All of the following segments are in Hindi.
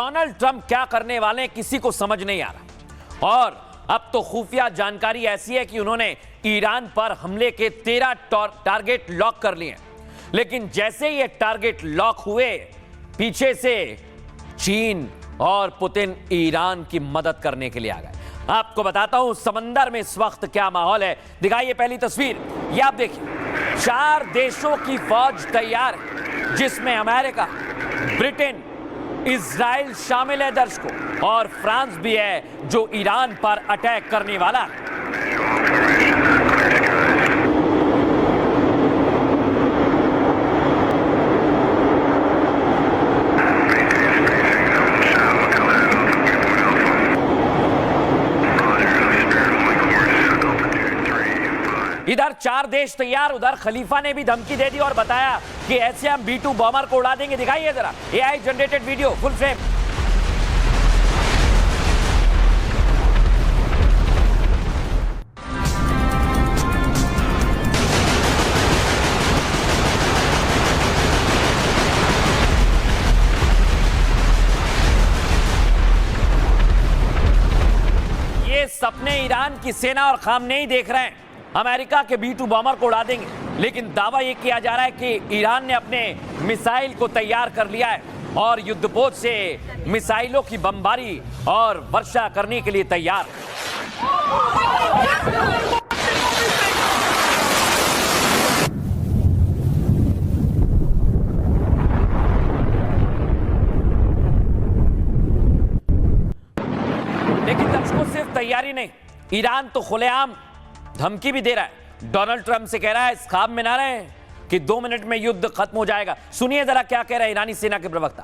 डोनाल्ड ट्रंप क्या करने वाले हैं किसी को समझ नहीं आ रहा। और अब तो खुफिया जानकारी ऐसी है कि उन्होंने ईरान पर हमले के 13 टारगेट लॉक कर लिए। लेकिन जैसे ये टारगेट लॉक हुए, पीछे से चीन और पुतिन ईरान की मदद करने के लिए आ गए। आपको बताता हूं समंदर में इस वक्त क्या माहौल है। दिखाइए पहली तस्वीर, ये आप देखिए 4 देशों की फौज तैयार है, जिसमें अमेरिका, ब्रिटेन, इजराइल शामिल है दर्शकों, और फ्रांस भी है जो ईरान पर अटैक करने वाला है। इधर 4 देश तैयार, उधर खलीफा ने भी धमकी दे दी और बताया कि ऐसे हम B-2 बॉम्बर को उड़ा देंगे। दिखाइए जरा AI generated video full frame. ये सपने ईरान की सेना और खामनेई नहीं देख रहे हैं। अमेरिका के B-2 बॉम्बर को उड़ा देंगे, लेकिन दावा यह किया जा रहा है कि ईरान ने अपने मिसाइल को तैयार कर लिया है और युद्धपोत से मिसाइलों की बमबारी और वर्षा करने के लिए तैयार है। लेकिन दर्शकों सिर्फ तैयारी नहीं, ईरान तो खुलेआम धमकी भी दे रहा है। डोनाल्ड ट्रंप से कह रहा है इस ख्वाब में ना रहे कि 2 मिनट में युद्ध खत्म हो जाएगा। सुनिए जरा क्या कह रहे हैं ईरानी सेना के प्रवक्ता।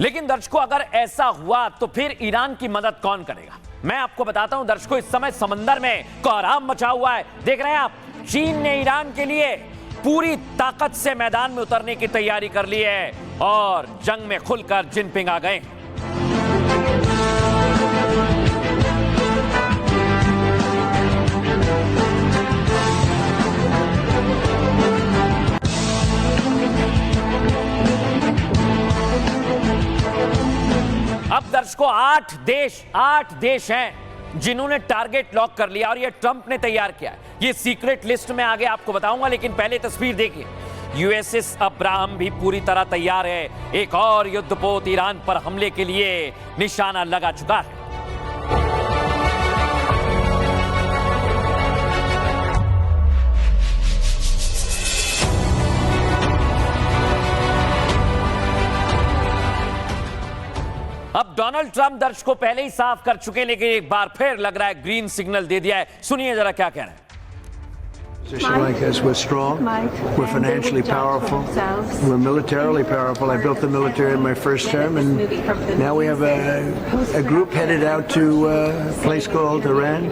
लेकिन दर्शकों अगर ऐसा हुआ तो फिर ईरान की मदद कौन करेगा? मैं आपको बताता हूं दर्शकों, इस समय समंदर में कोहराम मचा हुआ है। देख रहे हैं आप, चीन ने ईरान के लिए पूरी ताकत से मैदान में उतरने की तैयारी कर ली है और जंग में खुलकर जिनपिंग आ गए। अब दर्शकों 8 देश हैं जिन्होंने टारगेट लॉक कर लिया और ये ट्रंप ने तैयार किया है। ये सीक्रेट लिस्ट में आगे आपको बताऊंगा, लेकिन पहले तस्वीर देखिए। USS अब्राहम भी पूरी तरह तैयार है। एक और युद्धपोत ईरान पर हमले के लिए निशाना लगा चुका है। अब डोनाल्ड ट्रंप दर्शकों पहले ही साफ कर चुके, लेकिन एक बार फिर लग रहा है ग्रीन सिग्नल दे दिया है। सुनिए जरा क्या कह रहे हैं। Position like us, we're strong, we're financially powerful, we're militarily powerful. I built the military in my first term, and now we have a group headed out to a place called Iran,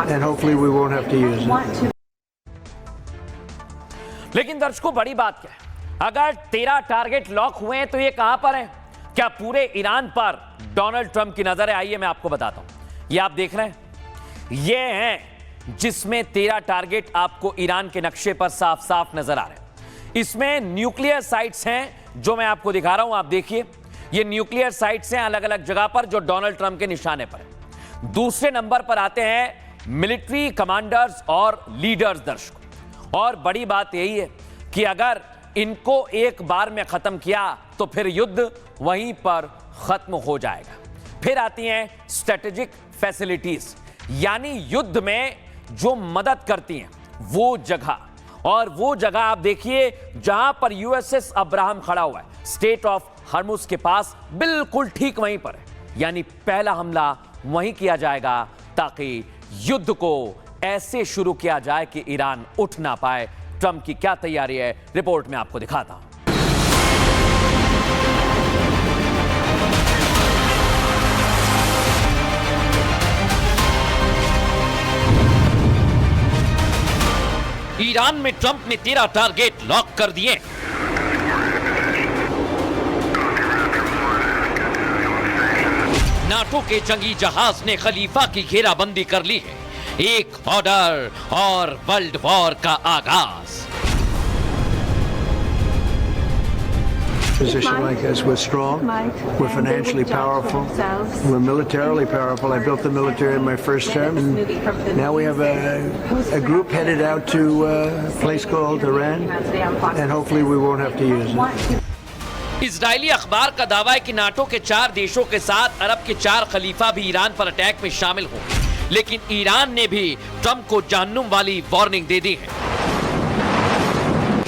and hopefully we won't have to use it. लेकिन दर्शकों बड़ी बात क्या है, अगर 13 टारगेट लॉक हुए हैं तो ये कहां पर है? क्या पूरे ईरान पर डोनाल्ड ट्रंप की नजर है? आइए मैं आपको बताता हूं। ये आप देख रहे हैं, ये हैं जिसमें 13 टारगेट आपको ईरान के नक्शे पर साफ साफ नजर आ रहे हैं। इसमें न्यूक्लियर साइट्स हैं जो मैं आपको दिखा रहा हूं। आप देखिए, ये न्यूक्लियर साइट्स हैं अलग अलग जगह पर जो डोनाल्ड ट्रंप के निशाने पर है। दूसरे नंबर पर आते हैं मिलिट्री कमांडर्स और लीडर्स दर्शकों। और बड़ी बात यही है कि अगर इनको एक बार में खत्म किया तो फिर युद्ध वहीं पर खत्म हो जाएगा। फिर आती हैं स्ट्रेटेजिक फैसिलिटीज, यानी युद्ध में जो मदद करती हैं वो जगह। और वो जगह आप देखिए जहां पर USS अब्राहम खड़ा हुआ है, स्टेट ऑफ हर्मुज के पास, बिल्कुल ठीक वहीं पर है। यानी पहला हमला वहीं किया जाएगा ताकि युद्ध को ऐसे शुरू किया जाए कि ईरान उठ ना पाए। ट्रंप की क्या तैयारी है, रिपोर्ट में आपको दिखाता हूं। ईरान में ट्रंप ने 13 टारगेट लॉक कर दिए। नाटो के जंगी जहाज ने खलीफा की घेराबंदी कर ली है। एक ऑर्डर और वर्ल्ड वॉर का आगाज। Position like us, we're strong, we're financially powerful, we're militarily powerful. I built the military in my first term, and now we have a group headed out to a place called Iran, and hopefully we won't have to use it. Israeli अखबार का दावा है कि नाटो के 4 देशों के साथ अरब के 4 खलीफा भी ईरान पर अटैक में शामिल हों, लेकिन ईरान ने भी ट्रंप को जहन्नुम वाली वार्निंग दे दी है।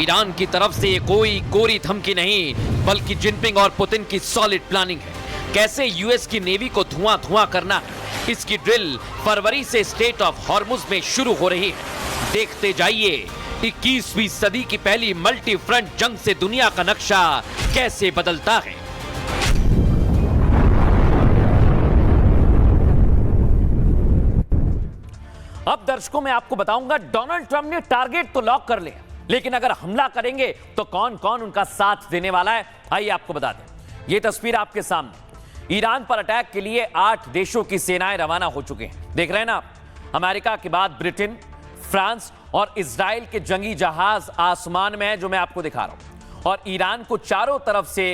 ईरान की तरफ से ये कोई कोरी धमकी नहीं, बल्कि जिनपिंग और पुतिन की सॉलिड प्लानिंग है। कैसे यूएस की नेवी को धुआं धुआं करना है, इसकी ड्रिल फरवरी से स्टेट ऑफ हॉर्मुज में शुरू हो रही है। देखते जाइए 21वीं सदी की पहली मल्टी फ्रंट जंग से दुनिया का नक्शा कैसे बदलता है। अब दर्शकों मैं आपको बताऊंगा, डोनाल्ड ट्रंप ने टारगेट तो लॉक कर लिया, लेकिन अगर हमला करेंगे तो कौन कौन उनका साथ देने वाला है, आइए आपको बता दें। यह तस्वीर आपके सामने। ईरान पर अटैक के लिए 8 देशों की सेनाएं रवाना हो चुके हैं। देख रहे हैं ना आप, अमेरिका के बाद ब्रिटेन, फ्रांस और इजराइल के जंगी जहाज आसमान में है, जो मैं आपको दिखा रहा हूं, और ईरान को चारों तरफ से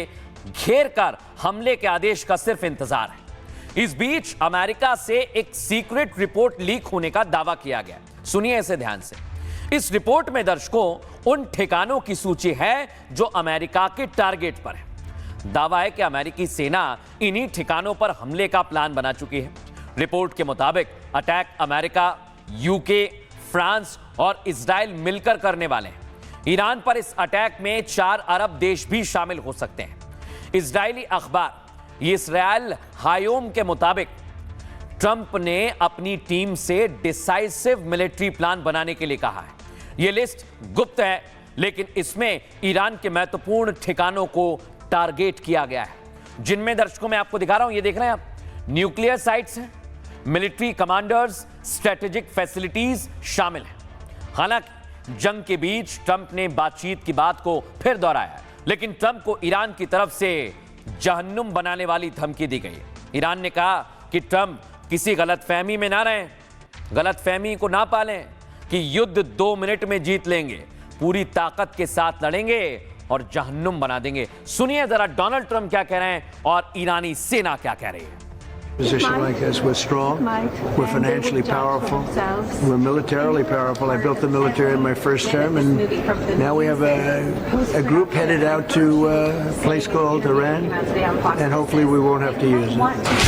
घेर कर हमले के आदेश का सिर्फ इंतजार है। इस बीच अमेरिका से एक सीक्रेट रिपोर्ट लीक होने का दावा किया गया। सुनिए इसे ध्यान से। इस रिपोर्ट में दर्शकों उन ठिकानों की सूची है जो अमेरिका के टारगेट पर है। दावा है कि अमेरिकी सेना इन्हीं ठिकानों पर हमले का प्लान बना चुकी है। रिपोर्ट के मुताबिक अटैक अमेरिका, यूके, फ्रांस और इजराइल मिलकर करने वाले हैं। ईरान पर इस अटैक में 4 अरब देश भी शामिल हो सकते हैं। इजरायली अखबार इस्राएल हायोम के मुताबिक ट्रंप ने अपनी टीम से डिसाइसिव मिलिट्री प्लान बनाने के लिए कहा है। यह लिस्ट गुप्त है, लेकिन इसमें ईरान के महत्वपूर्ण ठिकानों को टारगेट किया गया है, जिनमें दर्शकों मैं आपको दिखा रहा हूं, ये देख रहे हैं आप, न्यूक्लियर साइट्स हैं, मिलिट्री कमांडर्स, स्ट्रेटेजिक फैसिलिटीज शामिल हैं। हालांकि जंग के बीच ट्रंप ने बातचीत की बात को फिर दोहराया, लेकिन ट्रंप को ईरान की तरफ से जहन्नुम बनाने वाली धमकी दी गई। ईरान ने कहा कि ट्रंप किसी गलतफहमी में ना रहें, गलतफहमी को ना पालें कि युद्ध 2 मिनट में जीत लेंगे, पूरी ताकत के साथ लड़ेंगे और जहन्नुम बना देंगे। सुनिए जरा डोनाल्ड ट्रंप क्या कह रहे हैं और ईरानी सेना क्या कह रही है। Position like us, we're strong, we're financially powerful, we're militarily powerful. I built the military in my first term, and now we have a group headed out to a place called Iran, and hopefully we won't have to use it.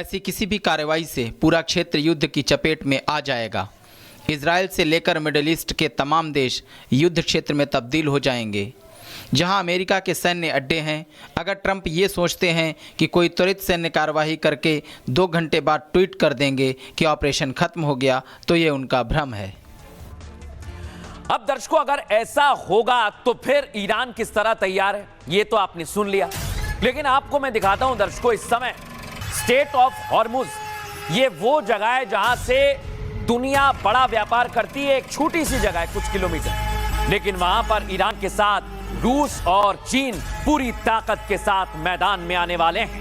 ऐसी किसी भी कार्रवाई से पूरा क्षेत्र युद्ध की चपेट में आ जाएगा। इजराइल से लेकर मिडिल ईस्ट के तमाम देश युद्ध क्षेत्र में तब्दील हो जाएंगे, जहां अमेरिका के सैन्य अड्डे हैं। अगर ट्रंप ये सोचते हैं कि कोई त्वरित सैन्य कार्यवाही करके 2 घंटे बाद ट्वीट कर देंगे कि ऑपरेशन खत्म हो गया, तो ये उनका भ्रम है। अब दर्शकों अगर ऐसा होगा तो फिर ईरान किस तरह तैयार है, ये तो आपने सुन लिया, लेकिन आपको मैं दिखाता हूं दर्शकों, इस समय स्टेट ऑफ हॉर्मुज, ये वो जगह है जहां से दुनिया बड़ा व्यापार करती है। एक छोटी सी जगह है, कुछ किलोमीटर, लेकिन वहां पर ईरान के साथ रूस और चीन पूरी ताकत के साथ मैदान में आने वाले हैं।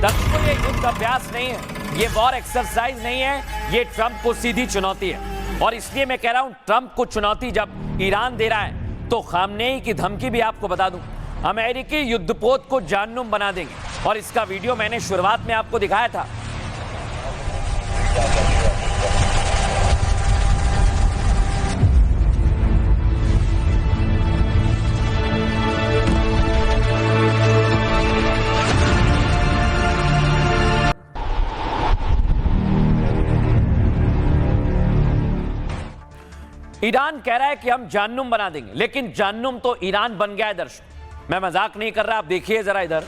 दर्शकों ये युद्ध अभ्यास नहीं है, ये वॉर एक्सरसाइज नहीं है, ये ट्रंप को सीधी चुनौती है। और इसलिए मैं कह रहा हूं, ट्रंप को चुनौती जब ईरान दे रहा है तो खामनेई की धमकी भी आपको बता दूं, अमेरिकी युद्धपोत को जहन्नुम बना देंगे। और इसका वीडियो मैंने शुरुआत में आपको दिखाया था। ईरान कह रहा है कि हम जहन्नुम बना देंगे, लेकिन जहन्नुम तो ईरान बन गया है दर्शक, मैं मजाक नहीं कर रहा। आप देखिए जरा, इधर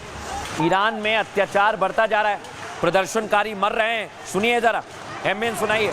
ईरान में अत्याचार बढ़ता जा रहा है, प्रदर्शनकारी मर रहे हैं। सुनिए जरा, एमएन सुनाइए।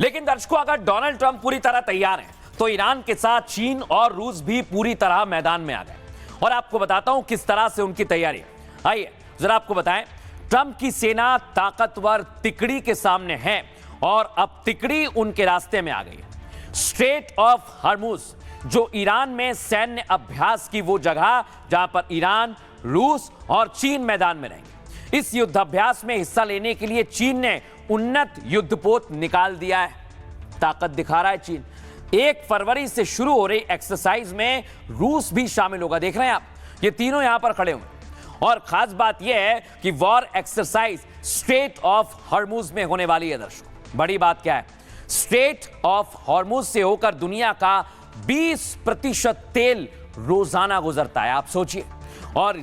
लेकिन दर्शकों, अगर डोनाल्ड ट्रंप पूरी तरह तैयार हैं तो ईरान के साथ चीन और रूस भी पूरी तरह मैदान में आ गए। और आपको बताता हूं किस तरह से उनकी तैयारी है। आइए जरा आपको बताएं, ट्रंप की सेना ताकतवर तिकड़ी के सामने है और अब तिकड़ी उनके रास्ते में आ गई है। स्ट्रेट ऑफ हॉर्मुज, जो ईरान में सैन्य अभ्यास की वो जगह जहां पर ईरान, रूस और चीन मैदान में रहेंगे। इस युद्धाभ्यास में हिस्सा लेने के लिए चीन ने उन्नत युद्धपोत निकाल दिया है। ताकत दिखा रहा है चीन। 1 फरवरी से शुरू हो रही एक्सरसाइज में रूस भी शामिल होगा। देख रहे हैं आप, ये तीनों यहां पर खड़े हुए। और खास बात यह है कि war exercise straight of Hormuz में होने वाली है। दर्शकों, बड़ी बात क्या है, स्ट्रेट ऑफ हॉर्मुज से होकर दुनिया का 20% तेल रोजाना गुजरता है। आप सोचिए, और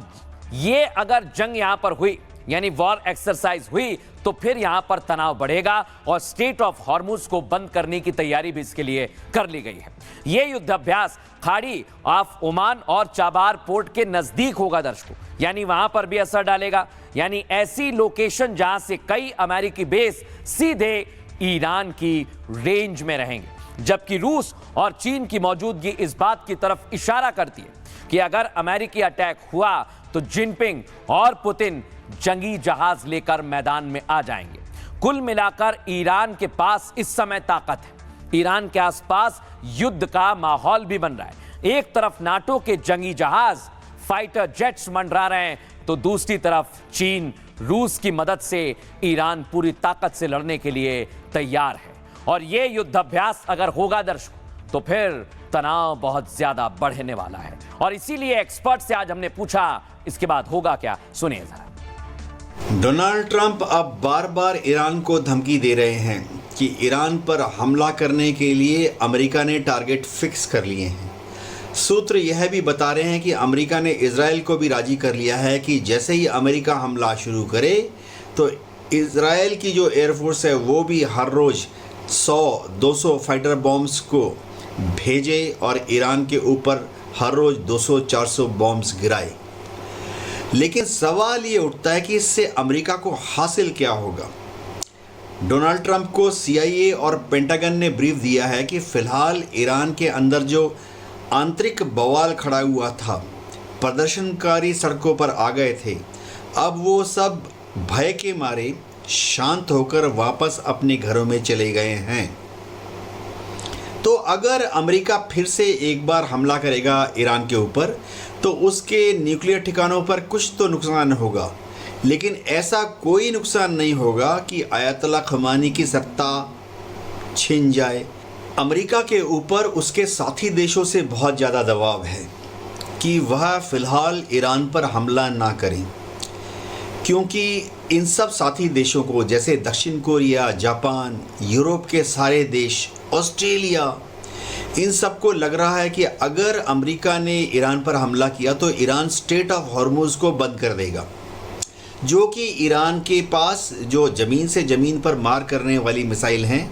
ये अगर जंग यहां पर हुई, यानी वॉर एक्सरसाइज हुई, तो फिर यहां पर तनाव बढ़ेगा और स्ट्रेट ऑफ हॉर्मुज को बंद करने की तैयारी भी इसके लिए कर ली गई है। यह युद्धाभ्यास खाड़ी ऑफ ओमान और चाबार पोर्ट के नजदीक होगा दर्शकों, यानी वहां पर भी असर डालेगा। यानी ऐसी लोकेशन जहां से कई अमेरिकी बेस सीधे ईरान की रेंज में रहेंगे। जबकि रूस और चीन की मौजूदगी इस बात की तरफ इशारा करती है कि अगर अमेरिकी अटैक हुआ तो जिनपिंग और पुतिन जंगी जहाज लेकर मैदान में आ जाएंगे। कुल मिलाकर ईरान के पास इस समय ताकत है। ईरान के आसपास युद्ध का माहौल भी बन रहा है। एक तरफ नाटो के जंगी जहाज, फाइटर जेट्स मंडरा रहे हैं, तो दूसरी तरफ चीन, रूस की मदद से ईरान पूरी ताकत से लड़ने के लिए तैयार है। और यह युद्धाभ्यास अगर होगा दर्शकों, तो फिर तनाव बहुत ज्यादा बढ़ने वाला है। और इसीलिए एक्सपर्ट से आज हमने पूछा, इसके बाद होगा क्या, सुनिए जरा। डोनाल्ड ट्रंप अब बार बार ईरान को धमकी दे रहे हैं कि ईरान पर हमला करने के लिए अमेरिका ने टारगेट फिक्स कर लिए हैं। सूत्र यह भी बता रहे हैं कि अमेरिका ने इजराइल को भी राजी कर लिया है कि जैसे ही अमेरिका हमला शुरू करे तो इजराइल की जो एयरफोर्स है वो भी हर रोज़ 100-200 फाइटर बॉम्ब्स को भेजे और ईरान के ऊपर हर रोज़ 200-400 बॉम्ब्स गिराए। लेकिन सवाल ये उठता है कि इससे अमेरिका को हासिल क्या होगा। डोनाल्ड ट्रंप को CIA और पेंटागन ने ब्रीफ दिया है कि फ़िलहाल ईरान के अंदर जो आंतरिक बवाल खड़ा हुआ था, प्रदर्शनकारी सड़कों पर आ गए थे, अब वो सब भय के मारे शांत होकर वापस अपने घरों में चले गए हैं। तो अगर अमेरिका फिर से एक बार हमला करेगा ईरान के ऊपर, तो उसके न्यूक्लियर ठिकानों पर कुछ तो नुकसान होगा, लेकिन ऐसा कोई नुकसान नहीं होगा कि आयतुल्लाह खमेनी की सत्ता छिन जाए। अमेरिका के ऊपर उसके साथी देशों से बहुत ज़्यादा दबाव है कि वह फ़िलहाल ईरान पर हमला ना करें, क्योंकि इन सब साथी देशों को, जैसे दक्षिण कोरिया, जापान, यूरोप के सारे देश, ऑस्ट्रेलिया, इन सबको लग रहा है कि अगर अमेरिका ने ईरान पर हमला किया तो ईरान स्ट्रेट ऑफ हॉर्मुज को बंद कर देगा, जो कि ईरान के पास जो ज़मीन से ज़मीन पर मार करने वाली मिसाइल हैं